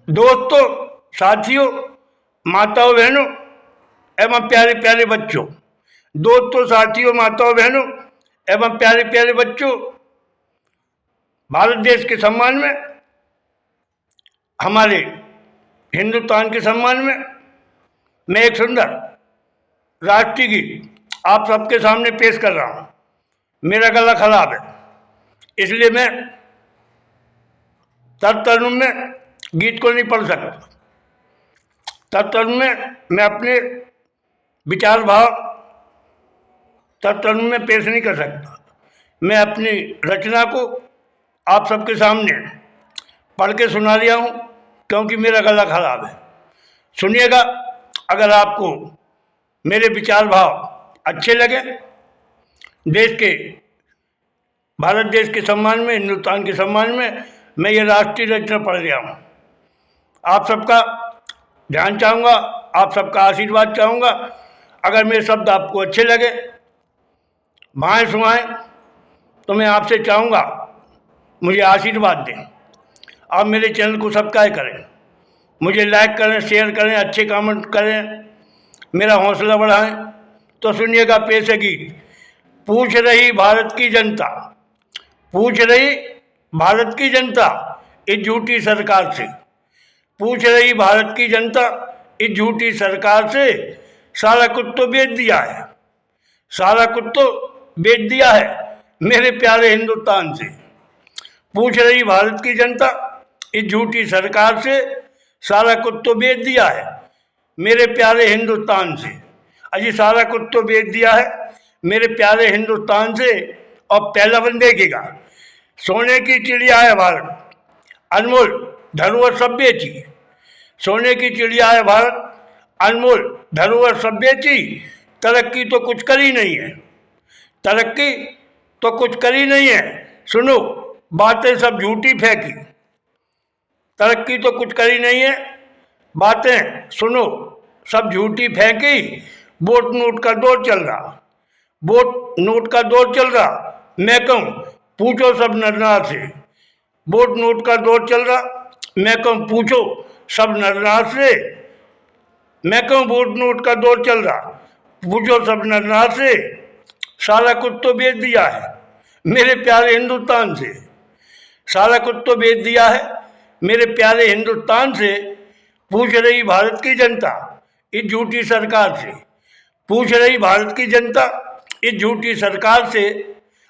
दोस्तों, साथियों, माताओं बहनों एवं प्यारे प्यारे बच्चों, दोस्तों साथियों माताओं बहनों एवं प्यारे प्यारे बच्चों, भारत देश के सम्मान में, हमारे हिंदुस्तान के सम्मान में मैं एक सुंदर राष्ट्रीय गीत आप सबके सामने पेश कर रहा हूँ। मेरा गला खराब है, इसलिए मैं तरतरुण में गीत को नहीं पढ़ सकता। तरतरुण में मैं अपने विचार भाव तरतरुण में पेश नहीं कर सकता। मैं अपनी रचना को आप सबके सामने पढ़ के सुना दिया हूँ, क्योंकि मेरा गला खराब है। सुनिएगा, अगर आपको मेरे विचार भाव अच्छे लगे, देश के भारत देश के सम्मान में, हिंदुस्तान के सम्मान में मैं ये राष्ट्रीय रचना पढ़ रहा हूँ। आप सबका ध्यान चाहूँगा, आप सबका आशीर्वाद चाहूँगा। अगर मेरे शब्द आपको अच्छे लगे, भाएँ सुहाएँ, तो मैं आपसे चाहूँगा मुझे आशीर्वाद दें। आप मेरे चैनल को सब्सक्राइब करें, मुझे लाइक करें, शेयर करें, अच्छे कमेंट करें, मेरा हौसला बढ़ाएं। तो सुनिएगा पेश है गीत। पूछ रही भारत की जनता, पूछ रही भारत की जनता इस झूठी सरकार से, पूछ रही भारत की जनता इस झूठी सरकार से, सारा कुछ तो बेच दिया है, सारा कुछ तो बेच दिया है मेरे प्यारे हिंदुस्तान से। पूछ रही भारत की जनता इस झूठी सरकार से, सारा कुछ तो बेच दिया है मेरे प्यारे हिंदुस्तान से। अजी सारा कुछ तो बेच दिया है मेरे प्यारे हिंदुस्तान से। और पहला बन देखिएगा, सोने की चिड़िया है भारत, अनमोल धरोहर सब बेची, सोने की चिड़िया है भारत, अनमोल धरोहर सब बेची, तरक्की तो कुछ करी नहीं है, तरक्की तो कुछ करी नहीं है, सुनो बातें सब झूठी फेंकी, तरक्की तो कुछ करी नहीं है, बातें सुनो सब झूठी फेंकी। वोट नोट का दौर चल रहा, वोट नोट का दौर चल रहा, मैं कहूँ पूछो सब नरनार से, वोट नोट का दौर चल रहा, मैं कहूँ पूछो सब नरनार से, मैं कहूँ वोट नोट का दौर चल रहा, पूछो सब नरनार से, सारा कुछ तो बेच दिया है मेरे प्यारे हिंदुस्तान से, सारा कुछ तो बेच दिया है मेरे प्यारे हिंदुस्तान से। पूछ रही भारत की जनता इस झूठी सरकार से, पूछ रही भारत की जनता इस झूठी सरकार से,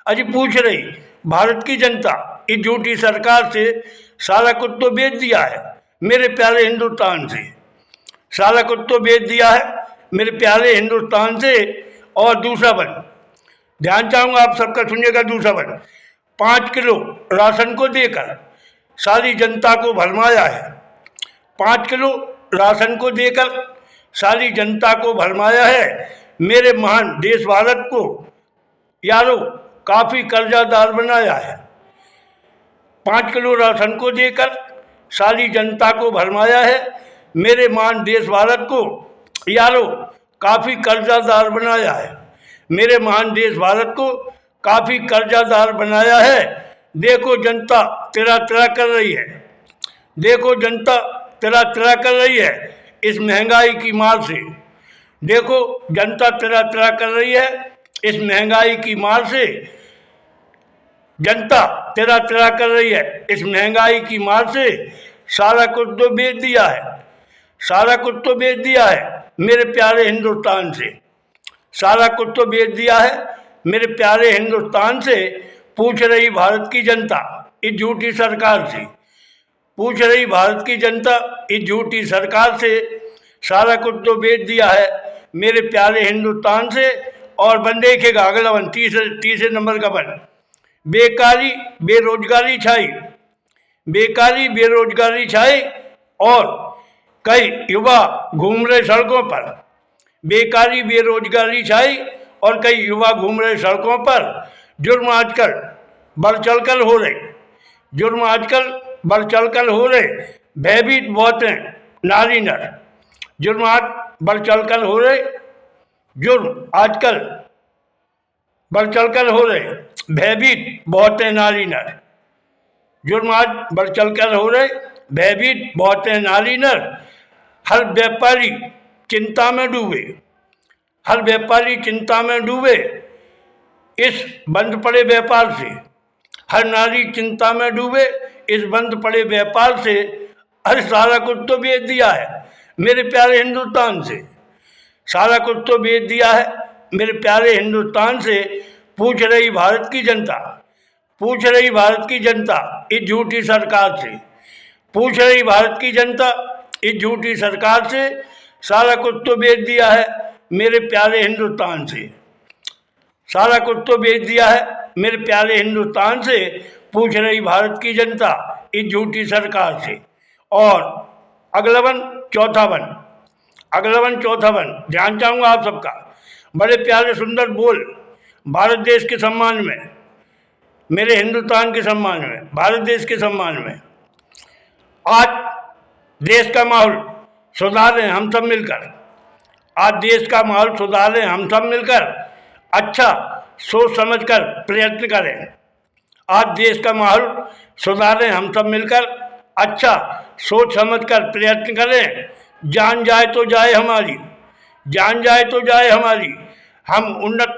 अजी पूछ रही भारत की जनता इस झूठी सरकार से, सारा कुछ तो बेच दिया है मेरे प्यारे हिंदुस्तान से, सारा कुछ तो बेच दिया है मेरे प्यारे हिंदुस्तान से। और दूसरा बन ध्यान चाहूँगा आप सबका, सुनिएगा दूसरा बन। 5 किलो राशन को देकर सारी जनता को भरमाया है, 5 किलो राशन को देकर सारी जनता को भरमाया है मेरे महान देश भारत को, यारो काफ़ी कर्जादार बनाया है। 5 किलो राशन को देकर सारी जनता को भरमाया है मेरे महान देश भारत को, यारो काफ़ी कर्जादार बनाया है, मेरे महान देश भारत को काफ़ी कर्जादार बनाया है। देखो जनता तेरा तेरा कर रही है, देखो जनता तेरा तेरा कर रही है इस महंगाई की मार से, देखो जनता तेरा तेरा कर रही है इस महंगाई की मार से, जनता तेरा तेरा कर रही है इस महंगाई की मार से, सारा कुछ तो बेच दिया है, सारा कुछ तो बेच दिया है मेरे प्यारे हिंदुस्तान से, सारा कुछ तो बेच दिया है मेरे प्यारे हिंदुस्तान से। पूछ रही भारत की जनता इस झूठी सरकार से, पूछ रही भारत की जनता इस झूठी सरकार से, सारा कुछ तो बेच दिया है मेरे प्यारे हिंदुस्तान से। और बन देखेगा अगला बन, तीसरे नंबर का बन। बेकारी बेरोजगारी छाई, बेकारी बेरोजगारी छाई और कई युवा घूम रहे सड़कों पर, बेकारी बेरोजगारी छाई और कई युवा घूम रहे सड़कों पर, जुर्म आजकल बढ़ चढ़कर हो रहे, जुर्म आजकल बढ़ चढ़कर हो रहे, भयभीत बहुत हैं नारी नर, जुर्म आज बढ़ चढ़कर हो रहे, जुर्म आजकल बढ़ चढ़कर हो रहे, भयभीत बहुत हैं नारी नर, जुर्म आज बढ़ चढ़कर हो रहे, भयभीत बहुत है नारी नर, हर व्यापारी चिंता में डूबे, हर व्यापारी चिंता में डूबे इस बंद पड़े व्यापार से, हर नारी चिंता में डूबे इस बंद पड़े व्यापार से। अरे सारा कुछ तो बेच दिया है मेरे प्यारे हिंदुस्तान से, सारा कुछ तो बेच दिया है मेरे प्यारे हिंदुस्तान से। पूछ रही भारत की जनता, पूछ रही भारत की जनता इस झूठी सरकार से, पूछ रही भारत की जनता इस झूठी सरकार से। सारा कुछ तो बेच दिया है मेरे प्यारे हिंदुस्तान से, सारा कुछ तो बेच दिया है मेरे प्यारे हिंदुस्तान से। पूछ रही भारत की जनता इस झूठी सरकार से। और अगला वन चौथा वन, अगला वन चौथा वन ध्यान चाहूँगा आप सबका। बड़े प्यारे सुंदर बोल भारत देश के सम्मान में, मेरे हिंदुस्तान के सम्मान में, भारत देश के सम्मान में। आज देश का माहौल सुधारें हम सब मिलकर, आज देश का माहौल सुधारें हम सब मिलकर, अच्छा सोच समझकर प्रयत्न करें। आज देश का माहौल सुधारें हम सब मिलकर, अच्छा सोच समझकर प्रयत्न करें। जान जाए तो जाए हमारी, जान जाए तो जाए हमारी, हम उन्नत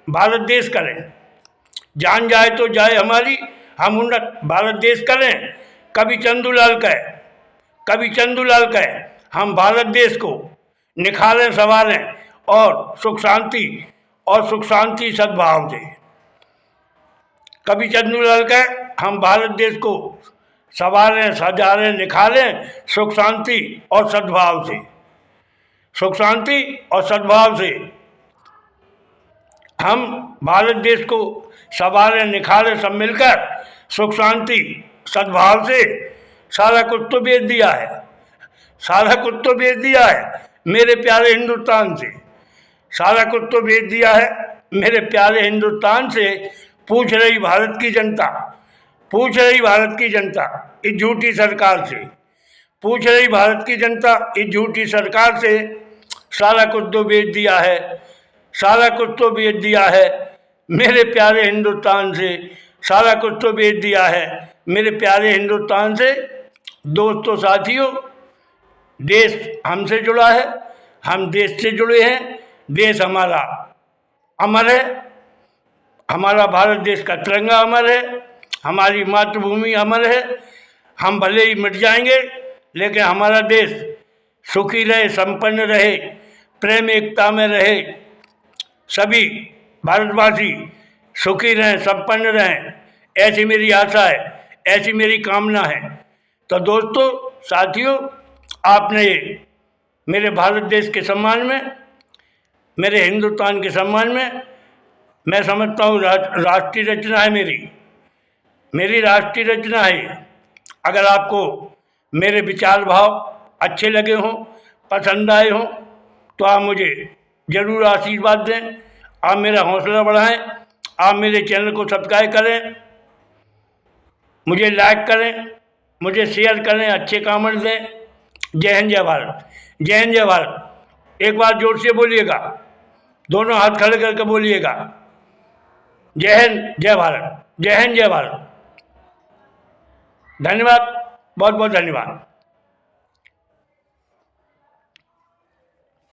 भारत देश करें। जान जाए तो जाए हमारी, हम उन्नत भारत देश करें। कवि चंदूलाल कहे, कवि चंदूलाल कहे, हम भारत देश को निखारें संवारें और सुख शांति सद्भाव से। कवि चंदूलाल कहे, हम भारत देश को संवारें सजारें निखारें सुख शांति और सद्भाव से, सुख शांति और सद्भाव से। हम भारत देश को संवारें निखारें सब मिलकर सुख शांति सद्भाव से। सारा कुछ तो बेच दिया है, सारा कुछ तो बेच दिया है मेरे प्यारे हिंदुस्तान से, सारा कुछ तो बेच दिया है मेरे प्यारे हिंदुस्तान से। पूछ रही भारत की जनता, पूछ रही भारत की जनता इस झूठी सरकार से, पूछ रही भारत की जनता इस झूठी सरकार से। सारा कुछ तो बेच दिया है, सारा कुछ तो बेच दिया है मेरे प्यारे हिंदुस्तान से, सारा कुछ तो बेच दिया है मेरे प्यारे हिंदुस्तान से। दोस्तों साथियों, देश हमसे जुड़ा है, हम देश से जुड़े हैं। देश हमारा अमर है, हमारा भारत देश का तिरंगा अमर है, हमारी मातृभूमि अमर है। हम भले ही मिट जाएंगे लेकिन हमारा देश सुखी रहे, संपन्न रहे, प्रेम एकता में रहे। सभी भारतवासी सुखी रहें, संपन्न रहें, ऐसी मेरी आशा है, ऐसी मेरी कामना है। तो दोस्तों साथियों, आपने मेरे भारत देश के सम्मान में, मेरे हिंदुस्तान के सम्मान में, मैं समझता हूँ राष्ट्रीय रचना है मेरी राष्ट्रीय रचना है। अगर आपको मेरे विचार भाव अच्छे लगे हों, पसंद आए हों, तो आप मुझे ज़रूर आशीर्वाद दें, आप मेरा हौसला बढ़ाएं, आप मेरे चैनल को सब्सक्राइब करें, मुझे लाइक करें, मुझे शेयर करें, अच्छे कमेंट दें। जय हिंद जय भारत, जय हिंद जय भारत। एक बार जोर से बोलिएगा, दोनों हाथ खड़े करके बोलिएगा, जय हिंद जय भारत, जय हिंद जय भारत। धन्यवाद, बहुत बहुत धन्यवाद।